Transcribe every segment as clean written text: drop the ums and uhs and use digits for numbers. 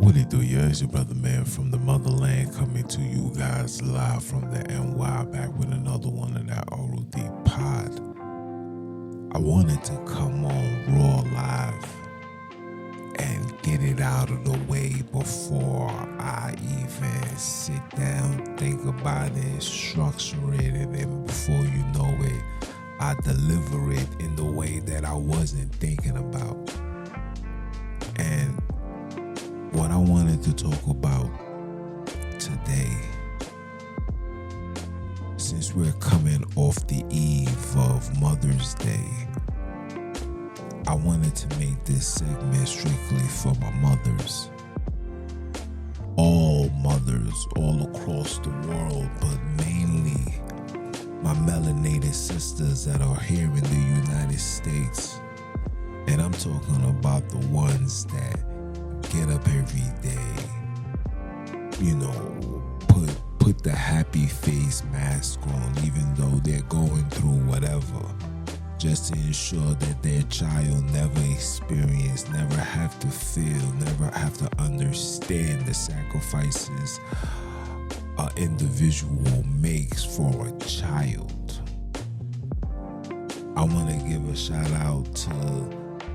What it do, yeah? It's your brother man from the motherland coming to you guys live from the NY, back with another one of that ROD pod. I wanted to come on raw live and get it out of the way before I even sit down, think about it, structure it, and then before you know it, I deliver it in the way that I wasn't thinking about. And what I wanted to talk about today, since we're coming off the eve of Mother's Day, I wanted to make this segment strictly for my mothers. All mothers all across the world, but mainly my melanated sisters that are here in the United States. And I'm talking about the ones that get up every day, you know, put the happy face mask on, even though they're going through whatever, just to ensure that their child never experience, never have to feel, never have to understand the sacrifices an individual makes for a child. I want to give a shout out to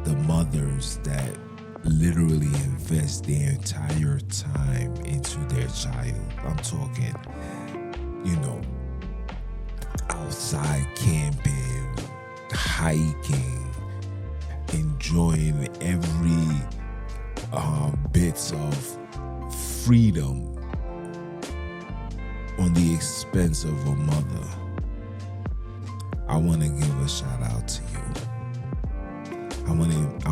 the mothers that literally invest their entire time into their child. I'm talking, you know, outside camping, hiking, enjoying every bits of freedom on the expense of a mother. I want to give a shout out to you. I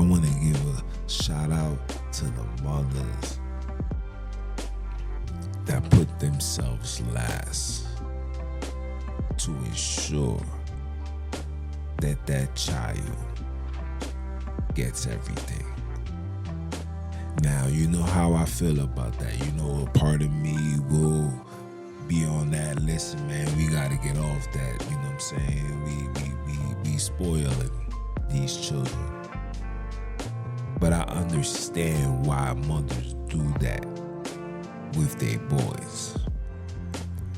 want to give a shout out to the mothers that put themselves last to ensure that that child gets everything. Now, you know how I feel about that. You know, a part of me will be on that. Listen, man, we got to get off that. You know what I'm saying? We spoiling these children. But I understand why mothers do that with their boys.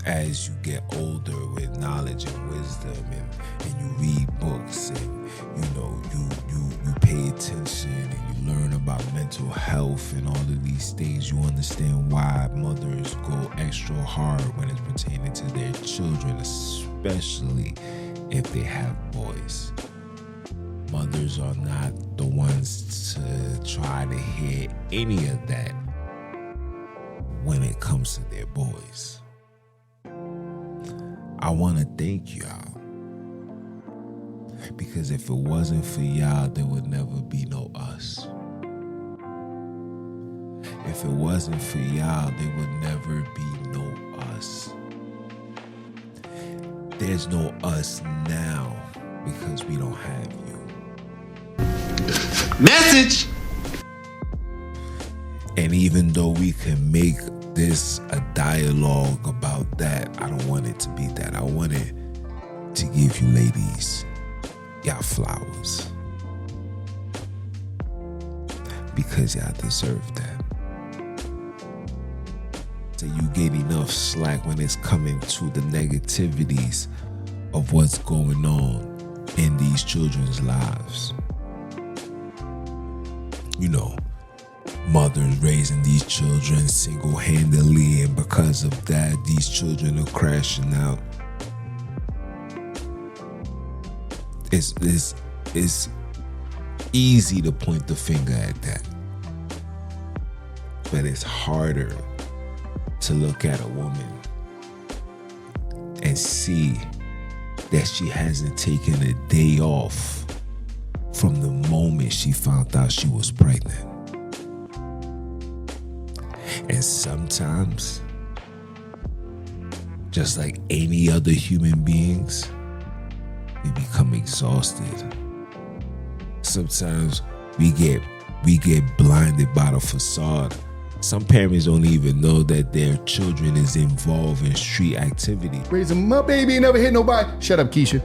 As you get older with knowledge and wisdom, and you read books, and you know you pay attention, and you learn about mental health and all of these things, you understand why mothers go extra hard when it's pertaining to their children, especially if they have boys. Mothers are not the ones to try to hear any of that when it comes to their boys. I want to thank y'all, because if it wasn't for y'all, there would never be no us. If it wasn't for y'all, there would never be no us. There's no us now because we don't have you. Message! And even though we can make this a dialogue about that, I don't want it to be that. I want it to give you ladies y'all flowers, because y'all deserve that. So you get enough slack when it's coming to the negativities of what's going on in these children's lives. You know, mothers raising these children single-handedly, and because of that, these children are crashing out. It's easy to point the finger at that, but it's harder to look at a woman and see that she hasn't taken a day off from the moment she found out she was pregnant. And sometimes, just like any other human beings, we become exhausted. Sometimes we get blinded by the facade. Some parents don't even know that their children is involved in street activity. Raising my baby, never hit nobody. Shut up, Keisha.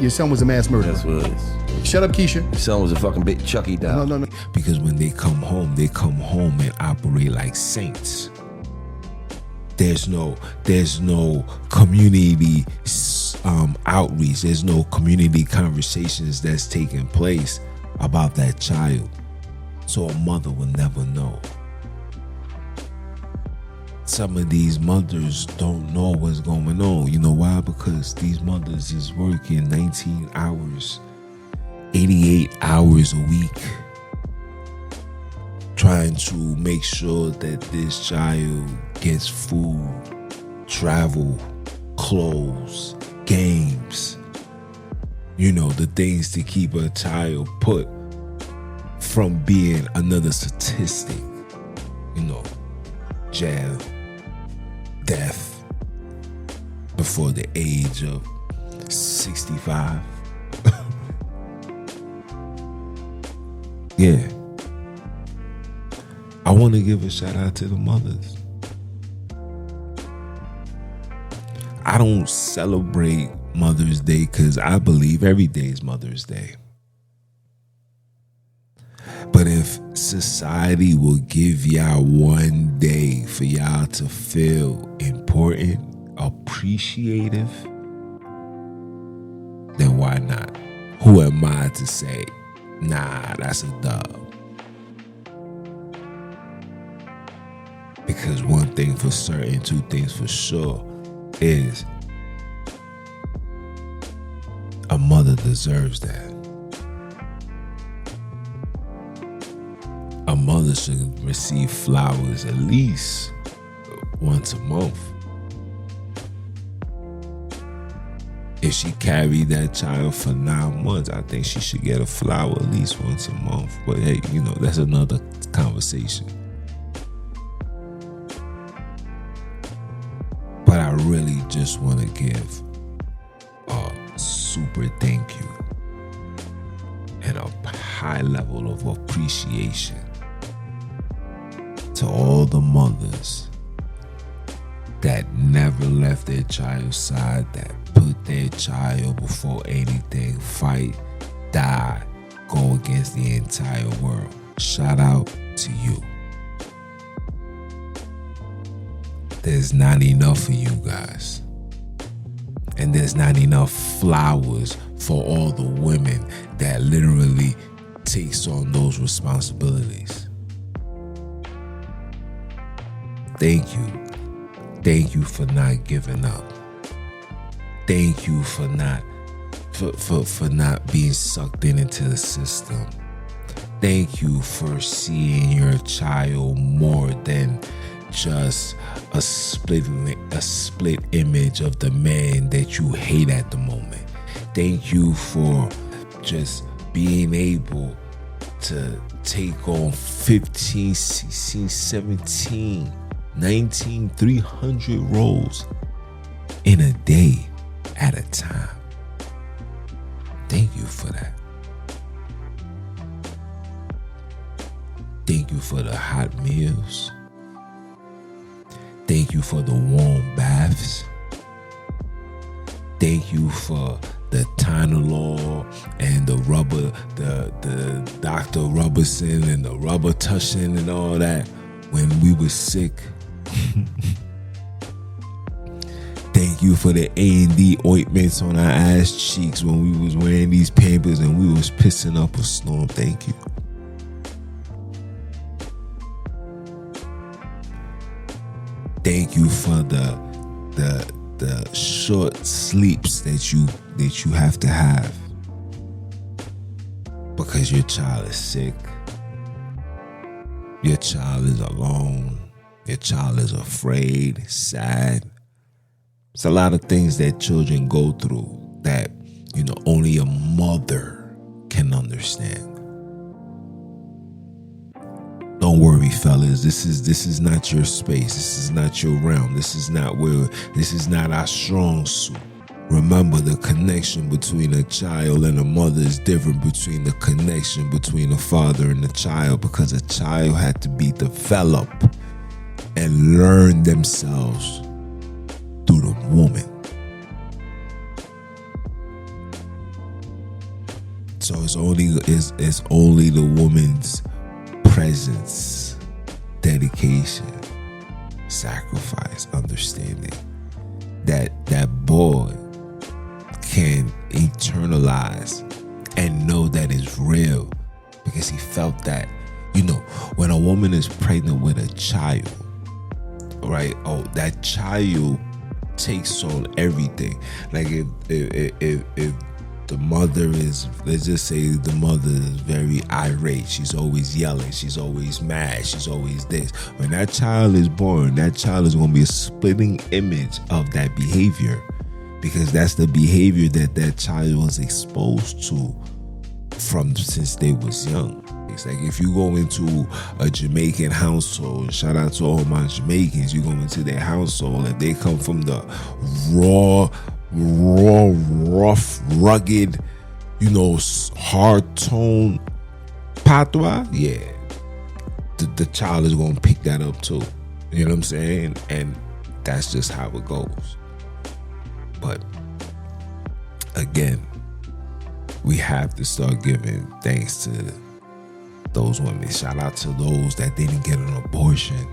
Your son was a mass murderer. That's what it is. Shut up, Keisha. Your son was a fucking big Chucky doll. No. Because when they come home and operate like saints. There's no community outreach. There's no community conversations that's taking place about that child. So a mother will never know. Some of these mothers don't know what's going on. You know why? Because these mothers is working 19 hours, 88 hours a week, trying to make sure that this child gets food, travel, clothes, games. You know, the things to keep a child put from being another statistic. You know, jail, death before the age of 65. Yeah. I want to give a shout out to the mothers. I don't celebrate Mother's Day because I believe every day is Mother's Day. But if society will give y'all one day for y'all to feel important, appreciative, then why not? Who am I to say, nah, that's a dub? Because one thing for certain, two things for sure is a mother deserves that. A mother should receive flowers at least once a month. If she carried that child for 9 months, I think she should get a flower at least once a month. But hey, you know, that's another conversation. But I really just want to give a super thank you and a high level of appreciation to all the mothers that never left their child's side, that put their child before anything, fight, die, go against the entire world. Shout out to you. There's not enough for you guys. And there's not enough flowers for all the women that literally takes on those responsibilities. Thank you. Thank you for not giving up. Thank you for not being sucked into the system. Thank you for seeing your child more than just a split image of the man that you hate at the moment. Thank you for just being able to take on 15, 16, 17, 19, 300 roles in a day at a time. Thank you for that. Thank you for the hot meals. Thank you for the warm baths. Thank you for the Tylenol and the rubber, the Dr. Robertson and the rubber tushing and all that when we were sick. Thank you for the A&D ointments on our ass cheeks when we was wearing these Pampers and we was pissing up a storm. Thank you. Thank you for the short sleeps that you have to have because your child is sick. Your child is alone. Your child is afraid, sad. It's a lot of things that children go through that, you know, only a mother can understand. Don't worry, fellas. This is not your space. This is not your realm. This is not our strong suit. Remember, the connection between a child and a mother is different between the connection between a father and a child, because a child had to be developed and learn themselves through the woman. So it's only the woman's presence, dedication, sacrifice, understanding that boy can internalize and know that it's real, because he felt that, when a woman is pregnant with a child, right? Oh, that child takes on everything. Like if the mother is, let's just say the mother is very irate, she's always yelling, she's always mad, she's always this. When that child is born, that child is going to be a splitting image of that behavior, because that's the behavior that child was exposed to since they was young. It's like if you go into a Jamaican household, shout out to all my Jamaicans, you go into their household, if they come from the raw, rough, rugged, hard tone patois, yeah, the child is going to pick that up too. You know what I'm saying? And that's just how it goes. But again, we have to start giving thanks to those women. Shout out to those that didn't get an abortion.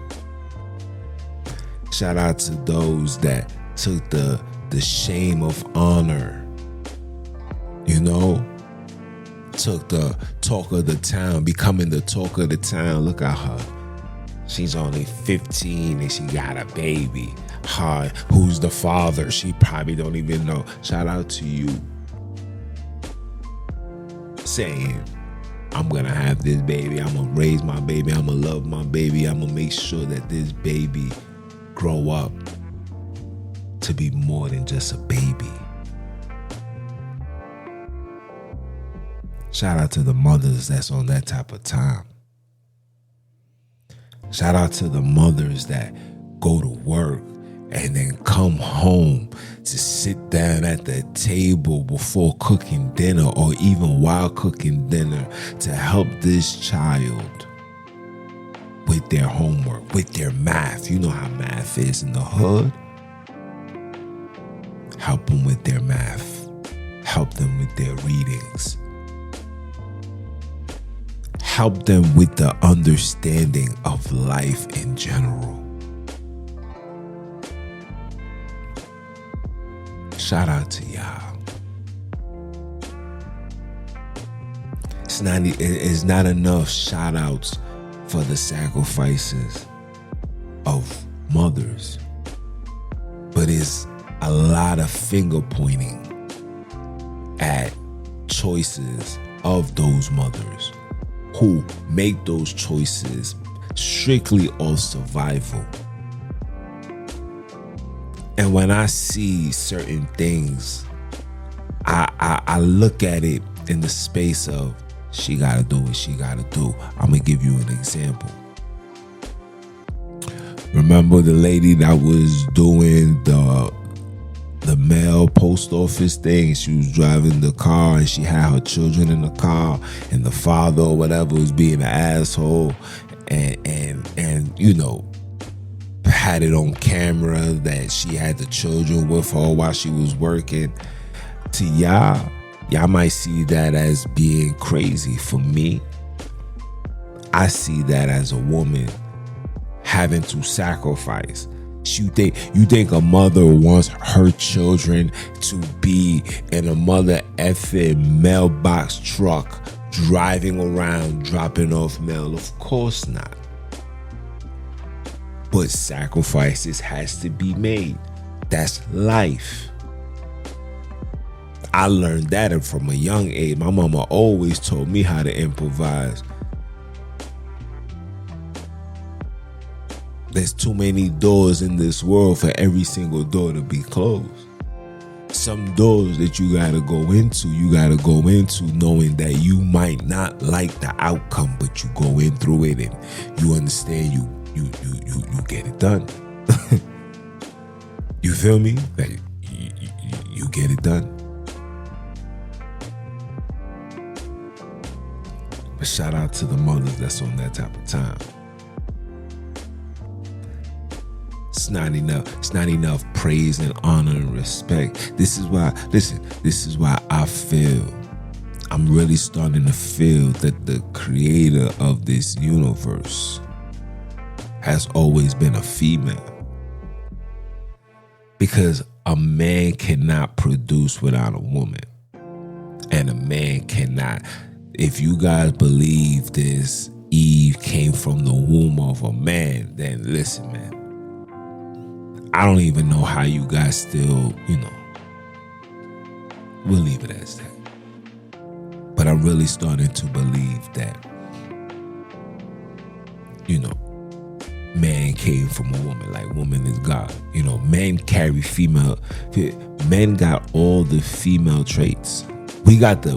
Shout out to those that took the shame of honor, took the talk of the town, becoming the talk of the town. Look at her. She's only 15 and she got a baby. Hi, who's the father? She probably don't even know. Shout out to you saying, I'm going to have this baby. I'm going to raise my baby. I'm going to love my baby. I'm going to make sure that this baby grow up to be more than just a baby. Shout out to the mothers that's on that type of time. Shout out to the mothers that go to work and then come home to sit down at the table before cooking dinner, or even while cooking dinner, to help this child with their homework, with their math. You know how math is in the hood. Help them with their math. Help them with their readings. Help them with the understanding of life in general. Shout out to y'all. It's not enough shout outs for the sacrifices of mothers, but it's a lot of finger pointing at choices of those mothers who make those choices strictly of survival. And when I see certain things, I look at it in the space of, she gotta do what she gotta do. I'm gonna give you an example. Remember the lady that was doing the mail post office thing? She was driving the car and she had her children in the car, and the father or whatever was being an asshole, and had it on camera that she had the children with her while she was working. To y'all might see that as being crazy. For me, I see that as a woman having to sacrifice. You think a mother wants her children to be in a mother effing mailbox truck driving around dropping off mail? Of course not. But sacrifices has to be made. That's life. I learned that from a young age. My mama always told me how to improvise. There's too many doors in this world for every single door to be closed. Some doors that you gotta go into knowing that you might not like the outcome, but you go in through it and you understand you get it done. You feel me? Like you get it done. But shout out to the mothers that's on that type of time. It's not enough. It's not enough praise and honor and respect. This is why I feel I'm really starting to feel that the creator of this universe has always been a female. Because a man cannot produce without a woman. And a man cannot. If you guys believe this, Eve came from the womb of a man, then listen, man. I don't even know how you guys still, we'll leave it as that. But I'm really starting to believe that, man came from a woman. Like, woman is God. Men carry female. Men got all the female traits. We got the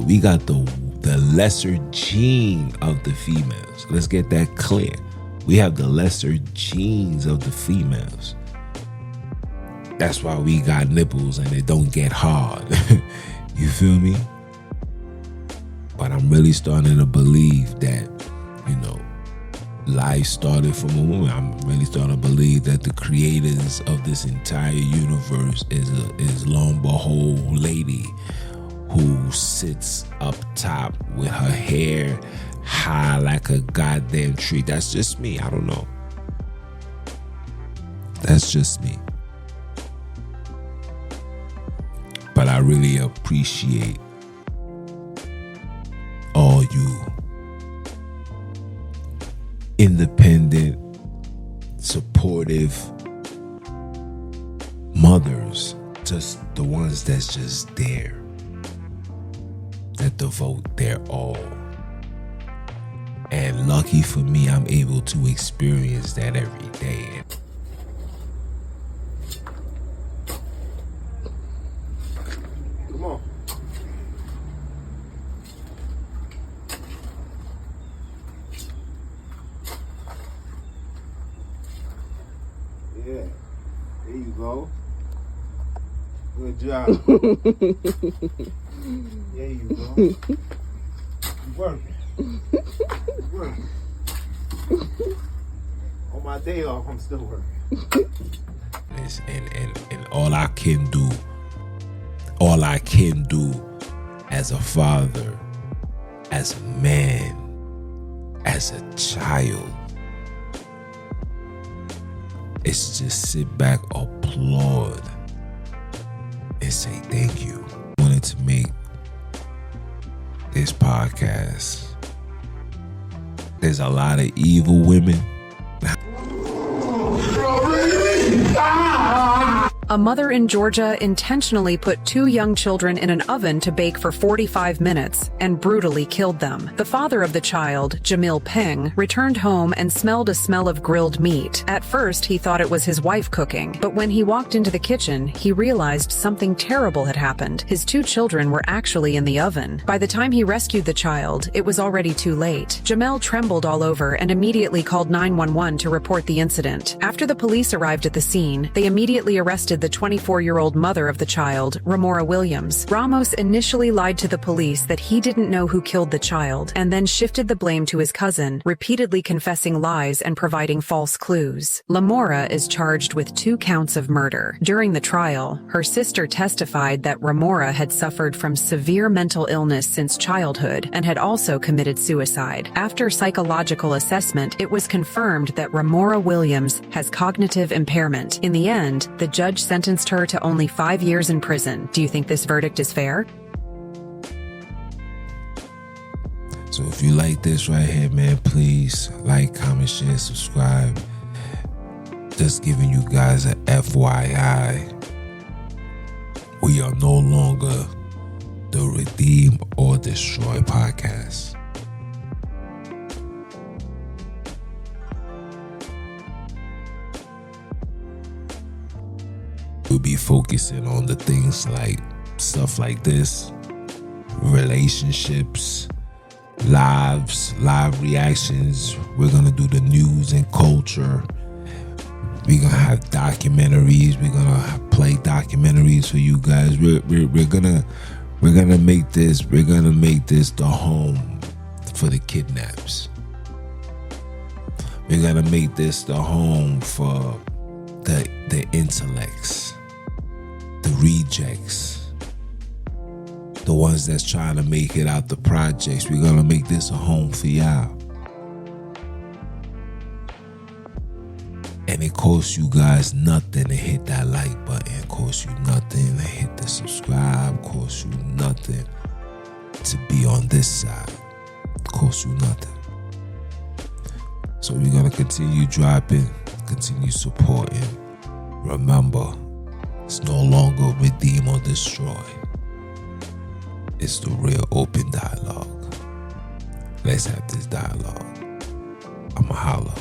lesser gene of the females. Let's get that clear. We have the lesser genes of the females. That's why we got nipples and it don't get hard. You feel me? But I'm really starting to believe that, life started from a woman. I'm really starting to believe that the creators of this entire universe is lo and behold lady who sits up top with her hair high like a goddamn tree. That's just me. I don't know. That's just me. But I really appreciate all you independent, supportive mothers, just the ones that's just there, that devote their all. And lucky for me, I'm able to experience that every day. Come on. Yeah, there you go. Good job. There you go. You working. You working. On my day off, I'm still working. And all I can do as a father, as a man, as a child, is just sit back, applaud, and say thank you. I wanted to make this podcast. There's a lot of evil women. A mother in Georgia intentionally put 2 young children in an oven to bake for 45 minutes and brutally killed them. The father of the child, Jamil Peng, returned home and smelled a smell of grilled meat. At first, he thought it was his wife cooking, but when he walked into the kitchen, he realized something terrible had happened. His 2 children were actually in the oven. By the time he rescued the child, it was already too late. Jamel trembled all over and immediately called 911 to report the incident. After the police arrived at the scene, they immediately arrested the 24-year-old mother of the child, Ramora Williams. Ramos initially lied to the police that he didn't know who killed the child, and then shifted the blame to his cousin, repeatedly confessing lies and providing false clues. Lamora is charged with 2 counts of murder. During the trial, her sister testified that Ramora had suffered from severe mental illness since childhood and had also committed suicide. After psychological assessment, it was confirmed that Ramora Williams has cognitive impairment. In the end, the judge sentenced her to only 5 years in prison. Do you think this verdict is fair? So if you like this right here, man, please like, comment, share, subscribe. Just giving you guys a FYI. We are no longer the Redeem or Destroy podcast. We'll be focusing on the things like stuff like this, relationships, live reactions. We're gonna do the news and culture. We're gonna have documentaries. We're gonna play documentaries for you guys. We're gonna make this the home for the kidnaps. We're gonna make this the home for the intellects, the rejects, The ones that's trying to make it out the projects, we're gonna make this a home for y'all. And it costs you guys nothing to hit that like button. It costs you nothing to hit the subscribe. It costs you nothing to be on this side. It costs you nothing. So we're gonna continue dropping, continue supporting. Remember, it's no longer redeem or destroy. It's the real open dialogue. Let's have this dialogue. I'ma holla.